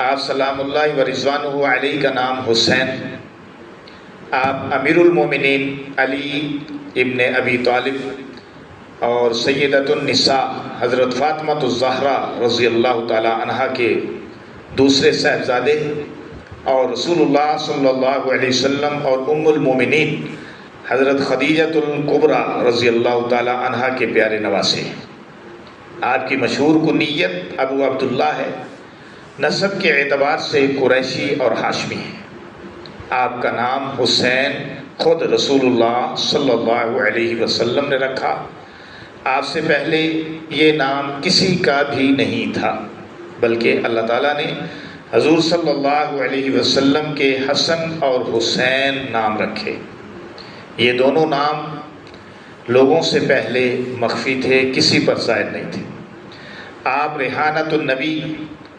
آپ سلام اللہ و رضوانہ علیہ کا نام حسین، آپ امیر المومنین علی ابن ابی طالب اور سیدۃ النساء حضرت فاطمہ الزہرا رضی اللہ تعالی عنہا کے دوسرے صاحبزادے اور رسول اللہ صلی اللہ علیہ وسلم اور ام المومنین حضرت خدیجۃ الکبریٰ رضی اللہ تعالی عنہا کے پیارے نواسے ہیں۔ آپ کی مشہور کنیت ابو عبداللہ ہے، نسب کے اعتبار سے قریشی اور ہاشمی ہیں۔ آپ کا نام حسین خود رسول اللہ صلی اللہ علیہ وسلم نے رکھا، آپ سے پہلے یہ نام کسی کا بھی نہیں تھا، بلکہ اللہ تعالیٰ نے حضور صلی اللہ علیہ وسلم کے حسن اور حسین نام رکھے۔ یہ دونوں نام لوگوں سے پہلے مخفی تھے، کسی پر ظاہر نہیں تھے۔ آپ ریحانۃ النبی